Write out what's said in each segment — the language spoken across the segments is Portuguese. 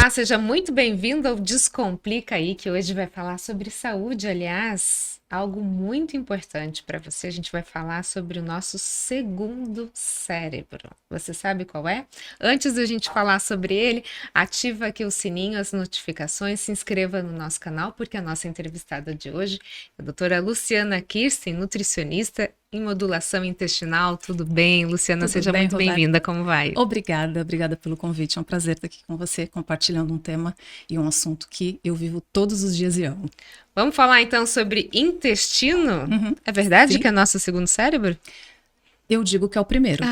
Olá, seja muito bem-vindo ao Descomplica aí, que hoje vai falar sobre saúde, aliás, algo muito importante para você. A gente vai falar sobre o nosso segundo cérebro. Você sabe qual é? Antes da gente falar sobre ele, ativa aqui o sininho, as notificações, se inscreva no nosso canal, porque a nossa entrevistada de hoje é a doutora Luciana Kirsten, nutricionista em modulação intestinal. Tudo bem, Luciana? Tudo Seja bem, muito bem-vinda. Roberta? Como vai? Obrigada pelo convite. É um prazer estar aqui com você, compartilhando um tema e um assunto que eu vivo todos os dias e amo. Vamos falar então sobre intestino? Uhum. É verdade Sim, que é nosso segundo cérebro? eu digo que é o primeiro.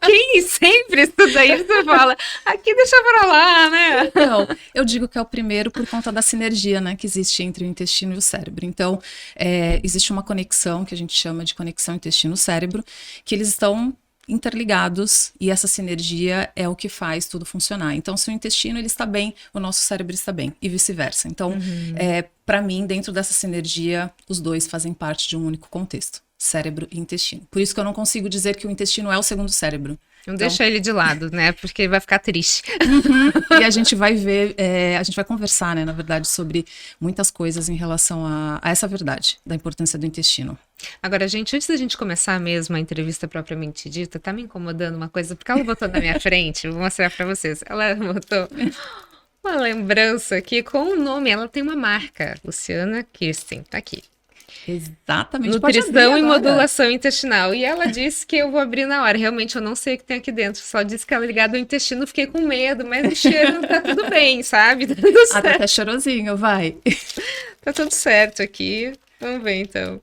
Quem sempre estuda isso fala, aqui deixa pra lá, né? Então, eu digo que é o primeiro por conta da sinergia, né, que existe entre o intestino e o cérebro. Então, existe uma conexão que a gente chama de conexão intestino-cérebro, que eles estão interligados e essa sinergia é o que faz tudo funcionar. Então, se o intestino ele está bem, o nosso cérebro está bem e vice-versa. Então, para mim, dentro dessa sinergia, os dois fazem parte de um único contexto, cérebro e intestino. Por isso que eu não consigo dizer que o intestino é o segundo cérebro. Não Então, deixa ele de lado, né? Porque ele vai ficar triste. e a gente vai ver, a gente vai conversar, né, na verdade, sobre muitas coisas em relação a essa verdade, da importância do intestino. Agora, gente, antes da gente começar mesmo a entrevista propriamente dita, tá me incomodando uma coisa, porque ela botou na minha frente, vou mostrar pra vocês. Ela botou uma lembrança aqui com o nome, ela tem uma marca, Luciana Kirsten, tá aqui. Exatamente, pode abrir Nutrição e agora. modulação intestinal. E ela disse que eu vou abrir na hora. Realmente eu não sei o que tem aqui dentro. Só disse que ela é ligada ao intestino, fiquei com medo, mas o cheiro tá tudo bem, sabe? Tá tudo Ah, tá certo. até cheirosinho, vai. Tá tudo certo aqui. Vamos ver então.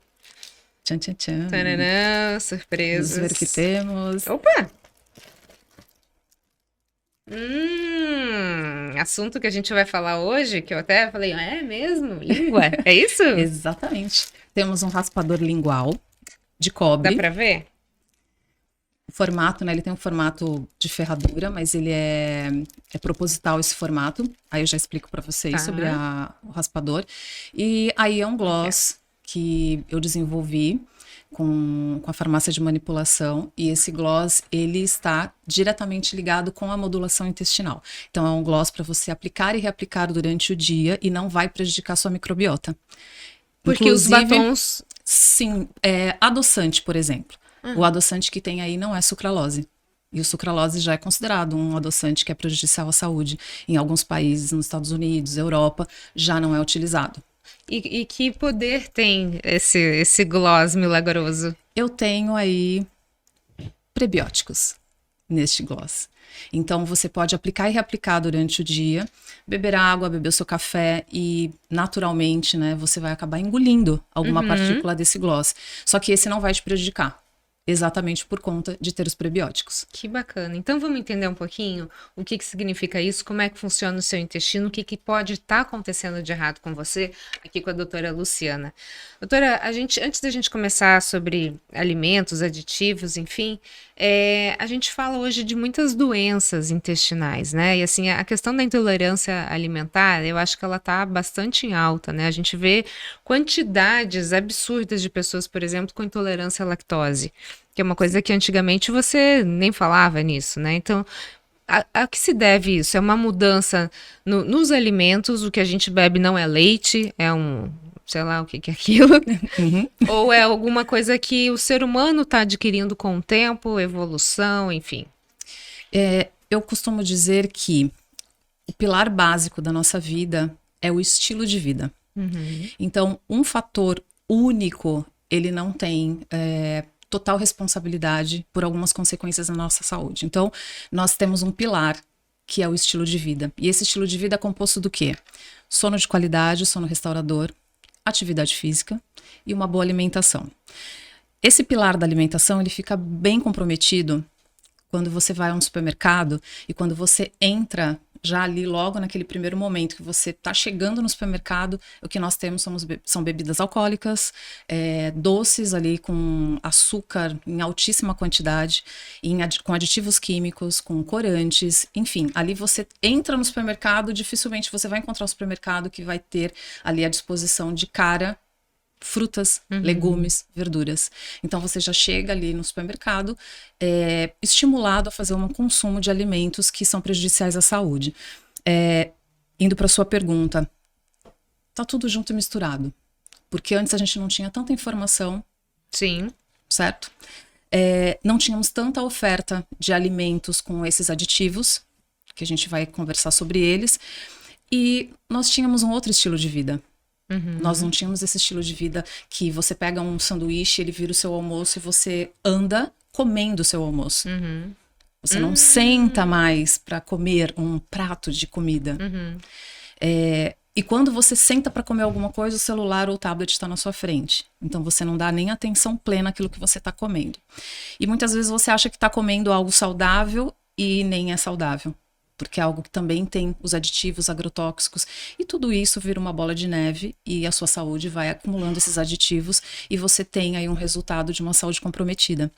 Tchan, tchan, tchan. Taranã, Vamos surpresas. ver o que temos. Opa! Assunto que a gente vai falar hoje, que eu até falei, é mesmo? Língua? É isso? Exatamente. Temos um raspador lingual de Dá cobre. pra ver? O formato, né? Ele tem um formato de ferradura, mas ele é proposital esse formato. Aí eu já explico para vocês Tá. sobre o raspador. E aí é um gloss que eu desenvolvi com a farmácia de manipulação. E esse gloss, ele está diretamente ligado com a modulação intestinal. Então é um gloss para você aplicar e reaplicar durante o dia e não vai prejudicar sua microbiota. Porque os Inclusive, batons. sim, adoçante, por exemplo. O adoçante que tem aí não é sucralose. E o sucralose já é considerado um adoçante que é prejudicial à saúde. Em alguns países, nos Estados Unidos, Europa, já não é utilizado. E que poder tem esse gloss milagroso? Eu tenho aí prebióticos neste gloss. Então você pode aplicar e reaplicar durante o dia, beber água, beber o seu café e naturalmente, né, você vai acabar engolindo alguma partícula desse gloss. Só que esse não vai te prejudicar. Exatamente por conta de ter os prebióticos. Que bacana. Então vamos entender um pouquinho o que significa isso, como é que funciona o seu intestino, o que pode estar acontecendo de errado com você, aqui com a doutora Luciana. Doutora, antes da gente começar sobre alimentos, aditivos, enfim, a gente fala hoje de muitas doenças intestinais, né? E assim, a questão da intolerância alimentar, eu acho que ela está bastante em alta, né? A gente vê quantidades absurdas de pessoas, por exemplo, com intolerância à lactose, que é uma coisa que antigamente você nem falava nisso, né? Então, a que se deve isso? É uma mudança nos alimentos, o que a gente bebe não é leite, é sei lá o que é aquilo, ou é alguma coisa que o ser humano está adquirindo com o tempo, evolução, enfim. Eu costumo dizer que o pilar básico da nossa vida é o estilo de vida. Então, um fator único, ele não tem total responsabilidade por algumas consequências na nossa saúde. Então, nós temos um pilar, que é o estilo de vida. E esse estilo de vida é composto do quê? Sono de qualidade, sono restaurador, atividade física e uma boa alimentação. Esse pilar da alimentação, ele fica bem comprometido quando você vai a um supermercado e quando você entra já ali logo naquele primeiro momento que você está chegando no supermercado, o que nós temos são bebidas alcoólicas, doces ali com açúcar em altíssima quantidade, com aditivos químicos, com corantes, enfim, ali você entra no supermercado, dificilmente você vai encontrar um supermercado que vai ter ali à disposição de cara frutas, legumes, verduras. Então você já chega ali no supermercado estimulado a fazer um consumo de alimentos que são prejudiciais à saúde. Indo para sua pergunta, tá tudo junto e misturado. Porque antes a gente não tinha tanta informação. Sim. Certo? Não tínhamos tanta oferta de alimentos com esses aditivos, que a gente vai conversar sobre eles, e nós tínhamos um outro estilo de vida. Nós não tínhamos esse estilo de vida que você pega um sanduíche, ele vira o seu almoço e você anda comendo o seu almoço. Você não senta mais para comer um prato de comida. E quando você senta para comer alguma coisa, o celular ou o tablet está na sua frente. Então você não dá nem atenção plena àquilo que você está comendo. E muitas vezes você acha que está comendo algo saudável e nem é saudável. Porque é algo que também tem os aditivos agrotóxicos. E tudo isso vira uma bola de neve e a sua saúde vai acumulando esses aditivos e você tem aí um resultado de uma saúde comprometida.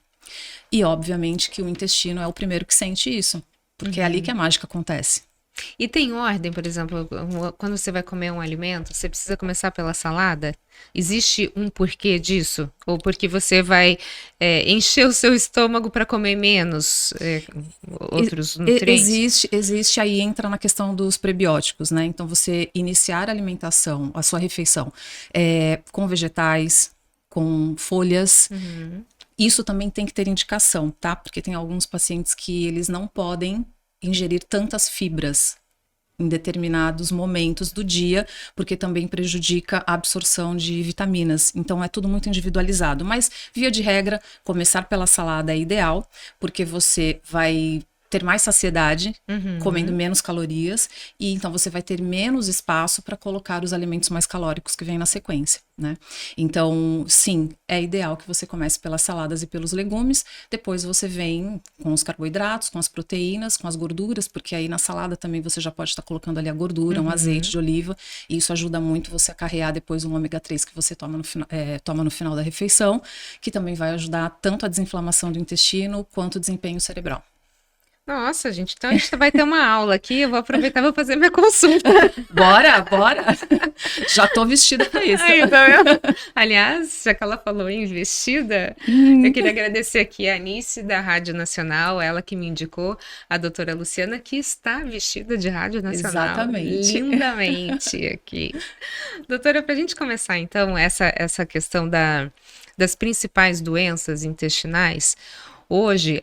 E obviamente que o intestino é o primeiro que sente isso. Porque é ali que a mágica acontece. E tem ordem, por exemplo, quando você vai comer um alimento, você precisa começar pela salada? Existe um porquê disso? Ou porque você vai encher o seu estômago para comer menos outros nutrientes? Existe, aí entra na questão dos prebióticos, né? Então você iniciar a alimentação, a sua refeição, com vegetais, com folhas. Isso também tem que ter indicação, tá? Porque tem alguns pacientes que eles não podem ingerir tantas fibras em determinados momentos do dia, porque também prejudica a absorção de vitaminas. Então é tudo muito individualizado, mas via de regra, começar pela salada é ideal, porque você vai ter mais saciedade, comendo menos calorias, e então você vai ter menos espaço para colocar os alimentos mais calóricos que vêm na sequência, né? Então, sim, é ideal que você comece pelas saladas e pelos legumes, depois você vem com os carboidratos, com as proteínas, com as gorduras, porque aí na salada também você já pode estar colocando ali a gordura, um azeite de oliva, e isso ajuda muito você a carrear depois um ômega 3 que você toma no final da refeição, que também vai ajudar tanto a desinflamação do intestino quanto o desempenho cerebral. Nossa, gente, então a gente vai ter uma aula aqui, eu vou aproveitar e vou fazer minha consulta. Bora! Já tô vestida para isso. Aliás, já que ela falou em vestida, eu queria agradecer aqui a Anice da Rádio Nacional, ela que me indicou, a doutora Luciana, que está vestida de Rádio Nacional. Exatamente. Lindamente aqui. Doutora, para a gente começar então essa questão das principais doenças intestinais, hoje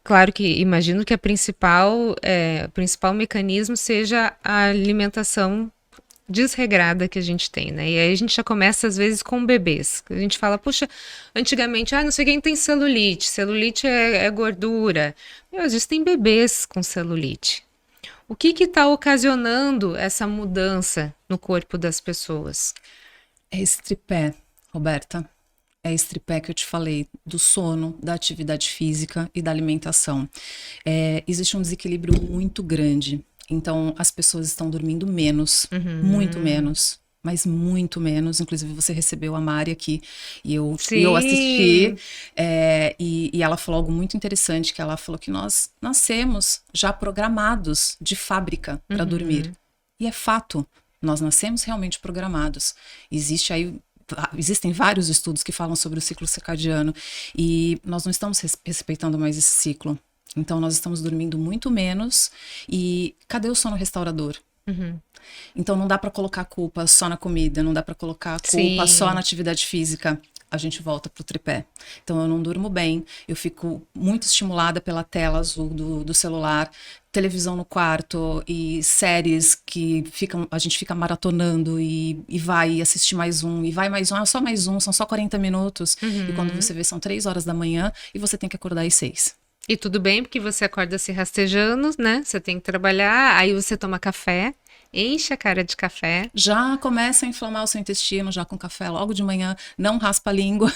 claro que imagino que o principal mecanismo seja a alimentação desregrada que a gente tem, né? E aí a gente já começa às vezes com bebês. A gente fala, puxa, antigamente, não sei quem tem celulite. Celulite é gordura. Existem bebês com celulite. O que está ocasionando essa mudança no corpo das pessoas? É esse tripé, Roberta. É esse tripé que eu te falei, do sono, da atividade física e da alimentação. Existe um desequilíbrio muito grande. Então, as pessoas estão dormindo menos, muito menos, mas muito menos. Inclusive, você recebeu a Mari aqui e eu assisti. E ela falou algo muito interessante, que ela falou que nós nascemos já programados de fábrica para dormir. E é fato, nós nascemos realmente programados. Existem vários estudos que falam sobre o ciclo circadiano e nós não estamos respeitando mais esse ciclo. Então, nós estamos dormindo muito menos e cadê o sono restaurador? Então, não dá para colocar a culpa só na comida, não dá para colocar a culpa só na atividade física. A gente volta pro tripé. Então, eu não durmo bem, eu fico muito estimulada pela tela azul do celular, televisão no quarto e séries que a gente fica maratonando e vai assistir mais um, e vai mais um, só mais um, são só 40 minutos. E quando você vê, são 3 horas da manhã e você tem que acordar às 6. E tudo bem, porque você acorda se rastejando, né? Você tem que trabalhar, aí você toma café, enche a cara de café. Já começa a inflamar o seu intestino, já com café logo de manhã, não raspa a língua.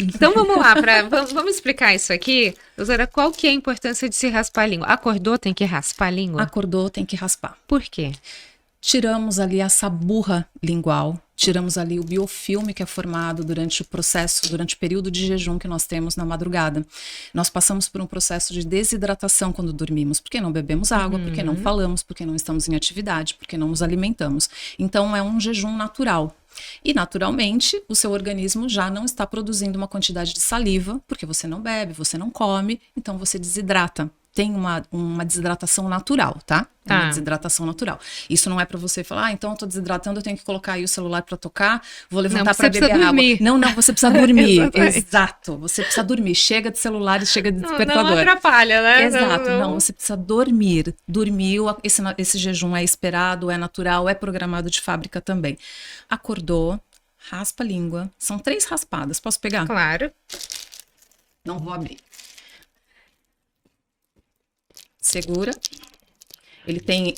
Então vamos lá, vamos explicar isso aqui. Doutora, qual que é a importância de se raspar a língua? Acordou, tem que raspar a língua? Acordou, tem que raspar. Por quê? Tiramos ali essa burra lingual, tiramos ali o biofilme que é formado durante o período de jejum que nós temos na madrugada. Nós passamos por um processo de desidratação quando dormimos, porque não bebemos água, porque não falamos, porque não estamos em atividade, porque não nos alimentamos. Então é um jejum natural. E, naturalmente, o seu organismo já não está produzindo uma quantidade de saliva, porque você não bebe, você não come, então você desidrata. Tem uma desidratação natural, tá? É uma desidratação natural. Isso não é pra você falar, então eu tô desidratando, eu tenho que colocar aí o celular pra tocar, vou levantar pra beber água. Não, você precisa dormir. Exato, você precisa dormir. Chega de celular e chega de despertador. Não atrapalha, né? Exato, não, você precisa dormir. Dormiu, esse jejum é esperado, é natural, é programado de fábrica também. Acordou, raspa a língua. São 3 raspadas, posso pegar? Claro. Não vou abrir. Segura. Ele tem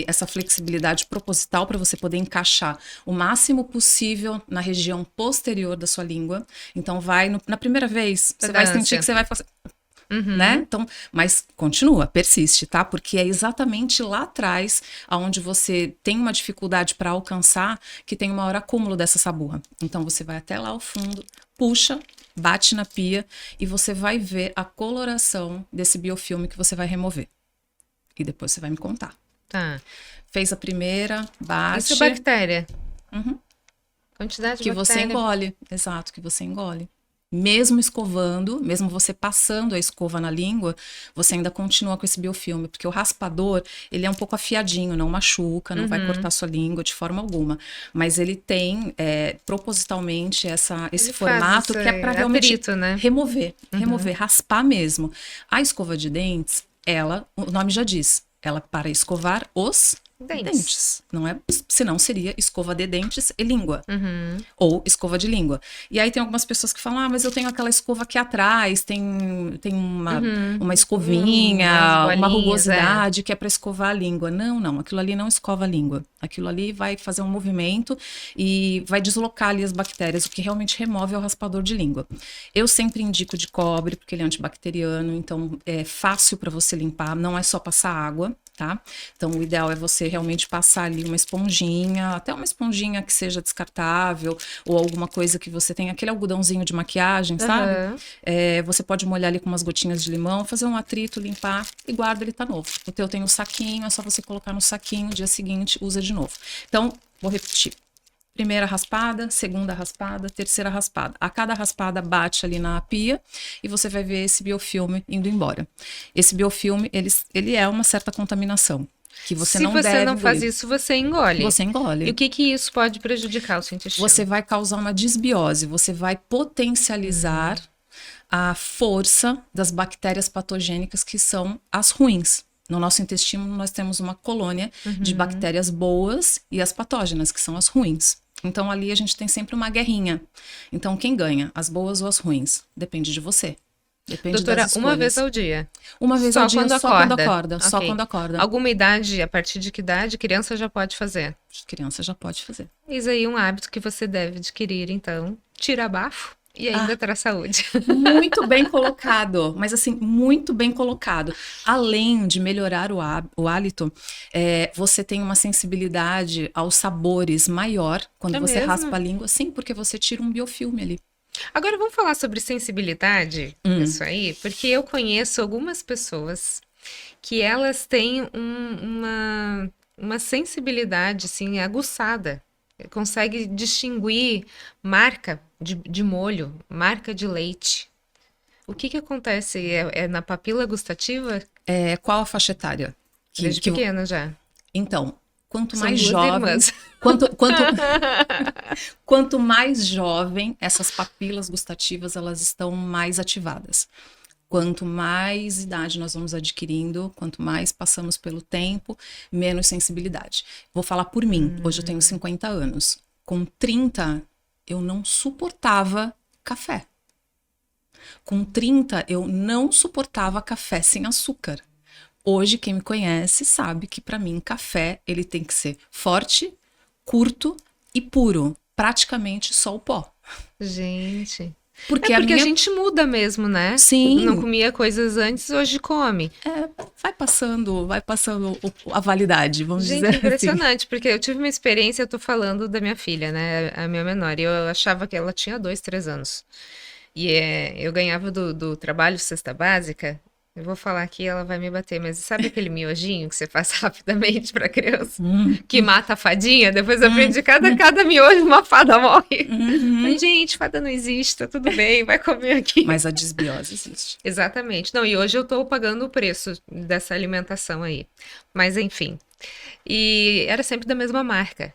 essa flexibilidade proposital para você poder encaixar o máximo possível na região posterior da sua língua. Então, na primeira vez, você vai sentir que você vai fazer... Né? Então, mas continua, persiste, tá? Porque é exatamente lá atrás, onde você tem uma dificuldade para alcançar, que tem o maior acúmulo dessa saburra. Então, você vai até lá ao fundo, puxa, bate na pia e você vai ver a coloração desse biofilme que você vai remover. E depois você vai me contar. Tá. Fez a primeira, bate. Isso é bactéria? Quantidade de que bactéria. você engole. Exato, que você engole. Mesmo escovando, mesmo você passando a escova na língua, você ainda continua com esse biofilme, porque o raspador, ele é um pouco afiadinho, não machuca, não vai cortar sua língua de forma alguma. Mas ele tem, propositalmente, esse formato que é para realmente atrito, né? remover, raspar mesmo. A escova de dentes, o nome já diz, ela para escovar os dentes. Não é, senão seria escova de dentes e língua. Ou escova de língua. E aí tem algumas pessoas que falam, mas eu tenho aquela escova aqui atrás, tem uma escovinha, uma rugosidade que é para escovar a língua. Não, aquilo ali não escova a língua. Aquilo ali vai fazer um movimento e vai deslocar ali as bactérias, o que realmente remove é o raspador de língua. Eu sempre indico de cobre, porque ele é antibacteriano, então é fácil para você limpar, não é só passar água. Tá? Então, o ideal é você realmente passar ali uma esponjinha, até uma esponjinha que seja descartável, ou alguma coisa que você tem, aquele algodãozinho de maquiagem, sabe? Você pode molhar ali com umas gotinhas de limão, fazer um atrito, limpar e guarda, ele tá novo. O teu tem um saquinho, é só você colocar no saquinho, dia seguinte, usa de novo. Então, vou repetir. Primeira raspada, segunda raspada, terceira raspada. A cada raspada bate ali na pia e você vai ver esse biofilme indo embora. Esse biofilme, ele é uma certa contaminação. Que você não deve Se você não engolir. faz isso, você engole. Você engole. E o que isso pode prejudicar o seu intestino? Você vai causar uma desbiose, você vai potencializar a força das bactérias patogênicas que são as ruins. No nosso intestino, nós temos uma colônia de bactérias boas e as patógenas, que são as ruins. Então, ali a gente tem sempre uma guerrinha. Então, quem ganha? As boas ou as ruins? Depende de você. Depende Doutora, das escolhas. uma vez ao dia? Uma vez Só ao dia, quando só quando acorda. acorda. Okay. Só quando acorda. Alguma idade, a partir de que idade, criança já pode fazer? Criança já pode fazer. Eis aí um hábito que você deve adquirir, então. Tira bafo. E ainda traz saúde. Muito bem colocado, mas assim, muito bem colocado. Além de melhorar o hálito, você tem uma sensibilidade aos sabores maior quando você raspa a língua, sim, porque você tira um biofilme ali. Agora vamos falar sobre sensibilidade, isso aí, porque eu conheço algumas pessoas que elas têm uma sensibilidade, assim, aguçada. Consegue distinguir marca de molho, marca de leite. O que acontece? É na papila gustativa? Qual a faixa etária? Desde pequena já. Então, quanto São mais duas jovem... irmãs. Quanto mais jovem, essas papilas gustativas, elas estão mais ativadas. Quanto mais idade nós vamos adquirindo, quanto mais passamos pelo tempo, menos sensibilidade. Vou falar por mim. Hoje eu tenho 50 anos. Com 30, eu não suportava café. Com 30, eu não suportava café sem açúcar. Hoje, quem me conhece sabe que, para mim, café ele tem que ser forte, curto e puro. Praticamente só o pó. Gente... Porque a gente muda mesmo, né? Sim. Não comia coisas antes, hoje come. Vai passando a validade, vamos dizer assim. Gente, impressionante, porque eu tive uma experiência, eu tô falando da minha filha, né? A minha menor, e eu achava que ela tinha 2, 3 anos. E eu ganhava do trabalho cesta básica, Eu vou falar aqui, ela vai me bater, mas sabe aquele miojinho que você faz rapidamente pra criança? Que mata a fadinha? Depois eu aprendi cada miojo uma fada morre. Mas, gente, fada não existe, tá tudo bem, vai comer aqui. Mas a desbiose existe. Exatamente. Não, e hoje eu tô pagando o preço dessa alimentação aí. Mas, enfim. E era sempre da mesma marca.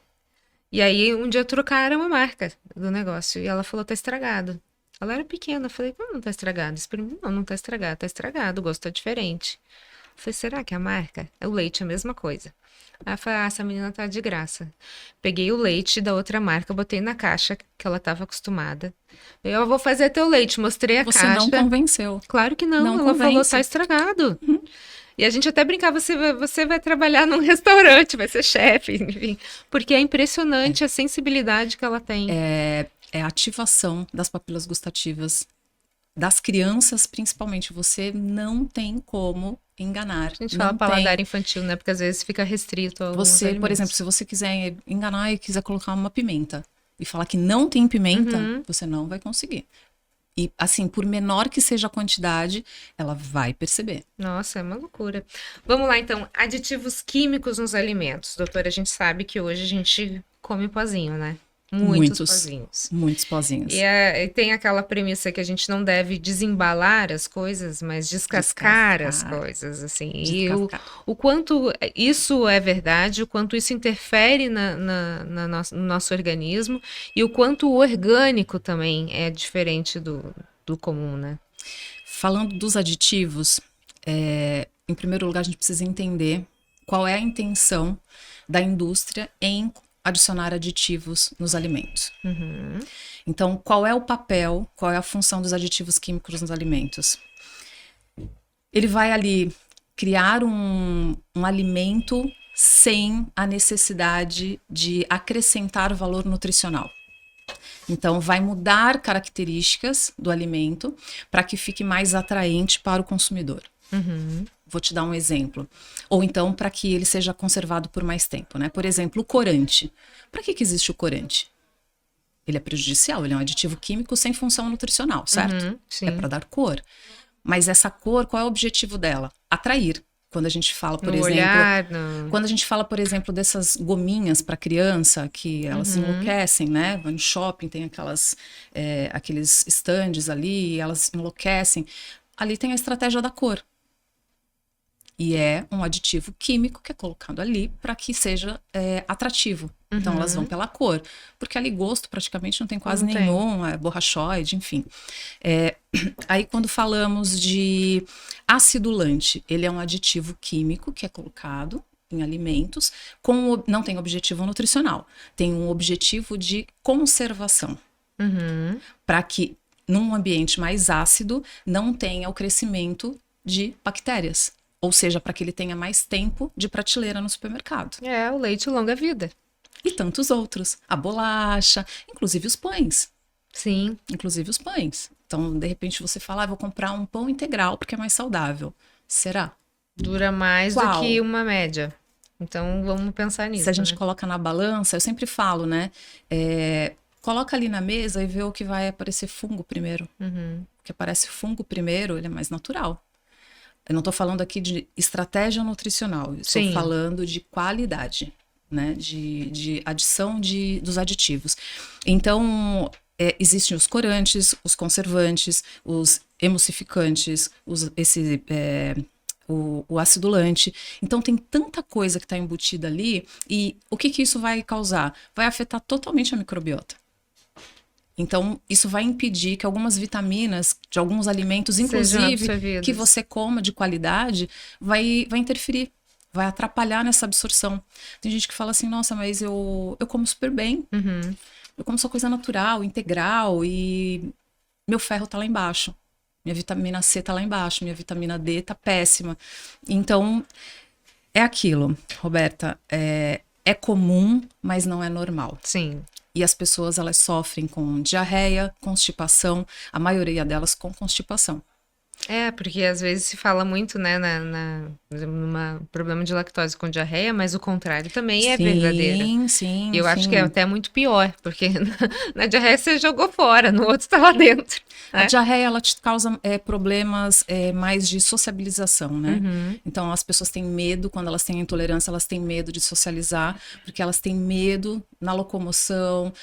E aí, um dia trocaram a marca do negócio. E ela falou, tá estragado. Ela era pequena. Eu falei, como não tá estragado? Não, não tá estragado. Tá estragado, o gosto tá diferente. Eu falei, será que é a marca? O leite é a mesma coisa. Aí eu falei, essa menina tá de graça. Peguei o leite da outra marca, botei na caixa que ela tava acostumada. Eu vou fazer teu leite, mostrei a Você caixa. não convenceu. Claro que não, Não ela falou, convence. tá estragado. E a gente até brincava, você vai trabalhar num restaurante, vai ser chefe, enfim. Porque é impressionante a sensibilidade que ela tem. É a ativação das papilas gustativas das crianças, principalmente. Você não tem como enganar. A gente fala paladar infantil, né? Porque às vezes fica restrito a alguns Você, por alimentos. exemplo, se você quiser enganar e quiser colocar uma pimenta e falar que não tem pimenta, você não vai conseguir. E assim, por menor que seja a quantidade, ela vai perceber. Nossa, é uma loucura. Vamos lá, então. Aditivos químicos nos alimentos. Doutora, a gente sabe que hoje a gente come pozinho, né? Muitos pozinhos. Muitos pozinhos. E tem aquela premissa que a gente não deve desembalar as coisas, mas descascar as coisas, assim. E o quanto isso é verdade, o quanto isso interfere no nosso organismo e o quanto o orgânico também é diferente do comum, né? Falando dos aditivos, em primeiro lugar, a gente precisa entender qual é a intenção da indústria em adicionar aditivos nos alimentos. Então, qual é o papel, qual é a função dos aditivos químicos nos alimentos? Ele vai ali criar um alimento sem a necessidade de acrescentar valor nutricional. Então, vai mudar características do alimento para que fique mais atraente para o consumidor. Vou te dar um exemplo. Ou então, para que ele seja conservado por mais tempo, né? Por exemplo, o corante. Para que existe o corante? Ele é prejudicial, ele é um aditivo químico sem função nutricional, certo? Sim. É para dar cor. Mas essa cor, qual é o objetivo dela? Atrair. Quando a gente fala, por exemplo, quando a gente fala, por exemplo, dessas gominhas para criança que elas enlouquecem, né? Vai no shopping, tem aqueles estandes ali, e elas enlouquecem. Ali tem a estratégia da cor. E é um aditivo químico que é colocado ali para que seja atrativo. Então, elas vão pela cor. Porque ali gosto praticamente não tem quase nenhum, é borrachoide, enfim. Aí, quando falamos de acidulante, ele é um aditivo químico que é colocado em alimentos, não tem objetivo nutricional. Tem um objetivo de conservação. Para que, num ambiente mais ácido, não tenha o crescimento de bactérias. Ou seja, para que ele tenha mais tempo de prateleira no supermercado. É, o leite longa-vida. E tantos outros. A bolacha, inclusive os pães. Sim. Inclusive os pães. Então, de repente, você fala, vou comprar um pão integral porque é mais saudável. Será? Dura mais do que uma média. Então, vamos pensar nisso. Se a gente coloca na balança, eu sempre falo, né? Coloca ali na mesa e vê o que vai aparecer fungo primeiro. O que aparece fungo primeiro, ele é mais natural. Eu não estou falando aqui de estratégia nutricional, eu estou falando de qualidade, né? De adição dos aditivos. Então, existem os corantes, os conservantes, os emulsificantes, o acidulante. Então, tem tanta coisa que está embutida ali, e o que isso vai causar? Vai afetar totalmente a microbiota. Então, isso vai impedir que algumas vitaminas de alguns alimentos, inclusive que você coma de qualidade, vai interferir, vai atrapalhar nessa absorção. Tem gente que fala assim, nossa, mas eu como super bem, eu como só coisa natural, integral, e meu ferro tá lá embaixo, minha vitamina C tá lá embaixo, minha vitamina D tá péssima. Então, é aquilo, Roberta, é comum, mas não é normal. Sim. E as pessoas, elas sofrem com diarreia, constipação, a maioria delas com constipação. Porque às vezes se fala muito, né, por exemplo, num problema de lactose com diarreia, mas o contrário também é Sim, verdadeiro. sim, E eu acho que é sim. até muito pior, porque na diarreia você jogou fora, no outro está lá dentro. A diarreia, ela te causa problemas mais de sociabilização, né? Uhum. Então, as pessoas têm medo, quando elas têm intolerância, elas têm medo de socializar, porque elas têm medo na locomoção,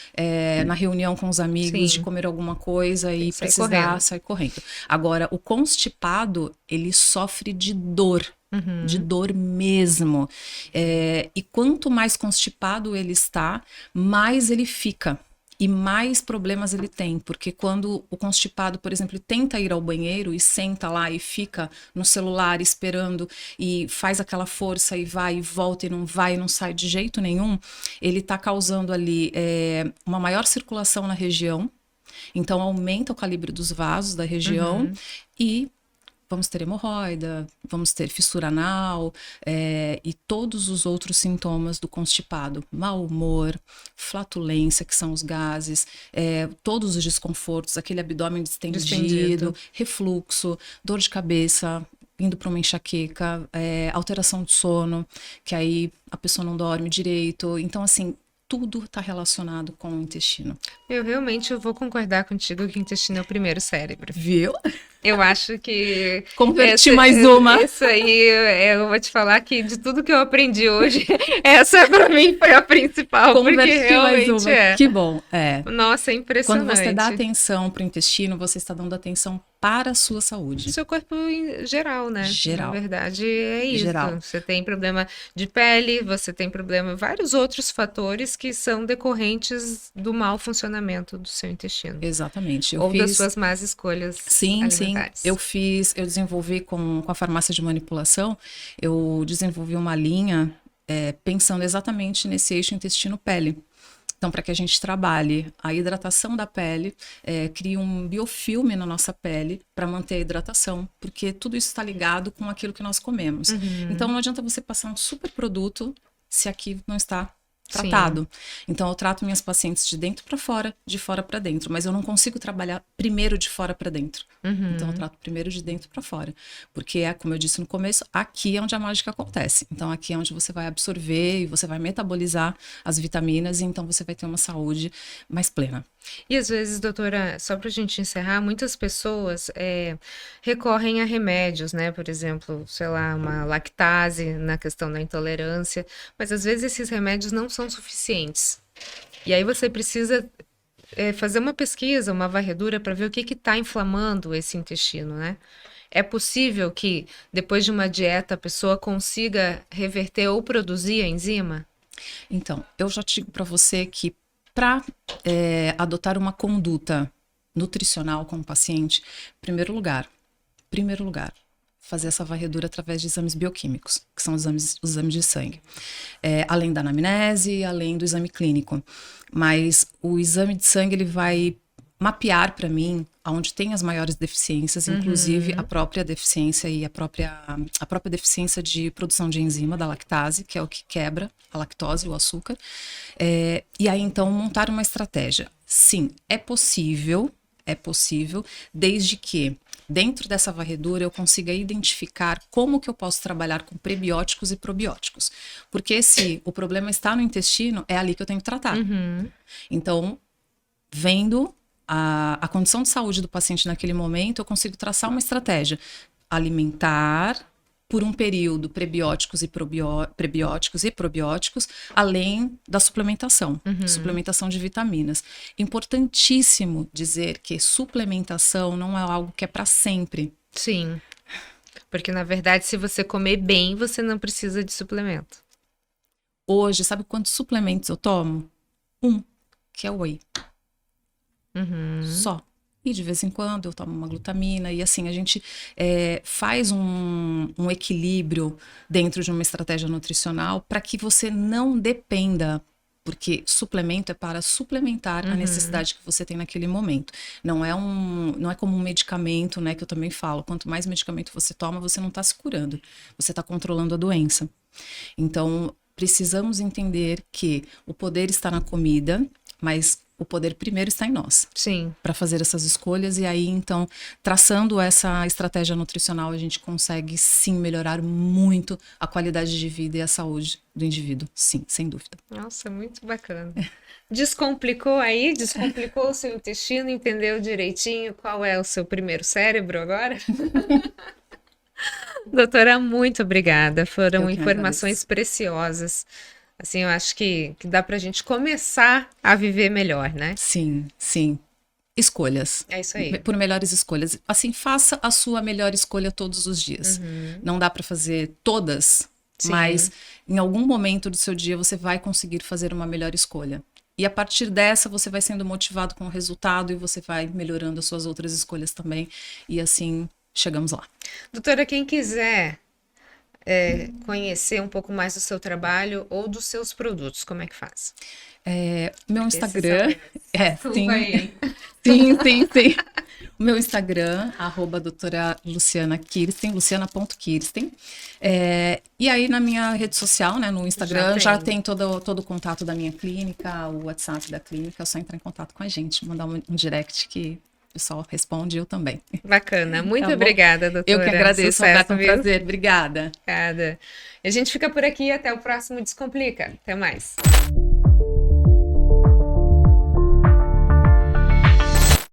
na reunião com os amigos, de Sim. comer alguma coisa Tem e que sair precisar correndo. sair correndo. Agora, o constipado, ele sofre de dor. De dor mesmo. E quanto mais constipado ele está, mais ele fica. E mais problemas ele tem, porque quando o constipado, por exemplo, tenta ir ao banheiro e senta lá e fica no celular esperando e faz aquela força e vai e volta e não vai e não sai de jeito nenhum, ele está causando ali uma maior circulação na região, então aumenta o calibre dos vasos da região e vamos ter hemorroida, vamos ter fissura anal e todos os outros sintomas do constipado. Mau humor, flatulência, que são os gases, todos os desconfortos, aquele abdômen distendido, refluxo, dor de cabeça, indo para uma enxaqueca, alteração de sono, que aí a pessoa não dorme direito. Então, assim, tudo está relacionado com o intestino. Eu vou concordar contigo que o intestino é o primeiro cérebro. Viu? Eu acho que... Converti mais uma. Isso aí, eu vou te falar que de tudo que eu aprendi hoje, essa pra mim foi a principal, porque Converti mais realmente uma. Que bom. Nossa, é impressionante. Quando você dá atenção para o intestino, você está dando atenção para a sua saúde. Seu corpo em geral, né? Geral. Na verdade, é isso. Geral. Você tem problema de pele, você tem problema, vários outros fatores que são decorrentes do mau funcionamento do seu intestino. Exatamente. Ou das suas más escolhas alimentares. Eu desenvolvi com a farmácia de manipulação, eu desenvolvi uma linha pensando exatamente nesse eixo intestino-pele. Então, para que a gente trabalhe a hidratação da pele, crie um biofilme na nossa pele para manter a hidratação, porque tudo isso está ligado com aquilo que nós comemos. Então, não adianta você passar um super produto se aqui não está tratado. Sim. Então, eu trato minhas pacientes de dentro para fora, de fora para dentro, mas eu não consigo trabalhar primeiro de fora para dentro. Então, eu trato primeiro de dentro para fora, porque como eu disse no começo, aqui é onde a mágica acontece. Então, aqui é onde você vai absorver e você vai metabolizar as vitaminas e então você vai ter uma saúde mais plena. E às vezes, doutora, só para a gente encerrar, muitas pessoas recorrem a remédios, né? Por exemplo, sei lá, uma lactase na questão da intolerância, mas às vezes esses remédios não são suficientes. E aí você precisa fazer uma pesquisa, uma varredura para ver o que está inflamando esse intestino, né? É possível que depois de uma dieta a pessoa consiga reverter ou produzir a enzima? Então, eu já digo para você que para adotar uma conduta nutricional com o paciente, primeiro lugar, fazer essa varredura através de exames bioquímicos, que são os exames de sangue. Além da anamnese, além do exame clínico. Mas o exame de sangue, ele vai mapear para mim onde tem as maiores deficiências, inclusive a própria deficiência e a própria deficiência de produção de enzima da lactase, que é o que quebra a lactose, o açúcar. E aí, então, montar uma estratégia. Sim, é possível, desde que dentro dessa varredura eu consiga identificar como que eu posso trabalhar com prebióticos e probióticos. Porque se o problema está no intestino, é ali que eu tenho que tratar. Então, vendo a condição de saúde do paciente naquele momento, eu consigo traçar uma estratégia alimentar por um período prebióticos e prebióticos e probióticos, além da suplementação de vitaminas. Importantíssimo dizer que suplementação não é algo que é para sempre. Sim, porque na verdade se você comer bem, você não precisa de suplemento. Hoje, sabe quantos suplementos eu tomo? Que é o whey. Só. E de vez em quando eu tomo uma glutamina e assim a gente faz um equilíbrio dentro de uma estratégia nutricional para que você não dependa, porque suplemento é para suplementar a necessidade que você tem naquele momento. Não é como um medicamento, né, que eu também falo, quanto mais medicamento você toma, você não está se curando, você está controlando a doença. Então, precisamos entender que o poder está na comida, mas o poder primeiro está em nós. Sim. Para fazer essas escolhas, e aí, então, traçando essa estratégia nutricional, a gente consegue, sim, melhorar muito a qualidade de vida e a saúde do indivíduo, sim, sem dúvida. Nossa, muito bacana. Descomplicou aí? Descomplicou o seu intestino? Entendeu direitinho qual é o seu primeiro cérebro agora? Doutora, muito obrigada. Foram informações preciosas. Assim, eu acho que dá pra gente começar a viver melhor, né? Sim, sim. Escolhas. É isso aí. Por melhores escolhas. Assim, faça a sua melhor escolha todos os dias. Não dá para fazer todas, mas em algum momento do seu dia você vai conseguir fazer uma melhor escolha. E a partir dessa você vai sendo motivado com o resultado e você vai melhorando as suas outras escolhas também. E assim, chegamos lá. Doutora, quem quiser conhecer um pouco mais do seu trabalho ou dos seus produtos, como é que faz? Meu Instagram. Sim. Aí. Sim. O meu Instagram, @doutora Luciana Kirsten, luciana.kirsten. E aí na minha rede social, né, no Instagram, já tem todo o contato da minha clínica, o WhatsApp da clínica, é só entrar em contato com a gente, mandar um direct que o pessoal responde, eu também. Bacana, muito obrigada, doutora. Eu que agradeço, Sucesso, um prazer, obrigada. Obrigada. E a gente fica por aqui, até o próximo Descomplica. Até mais.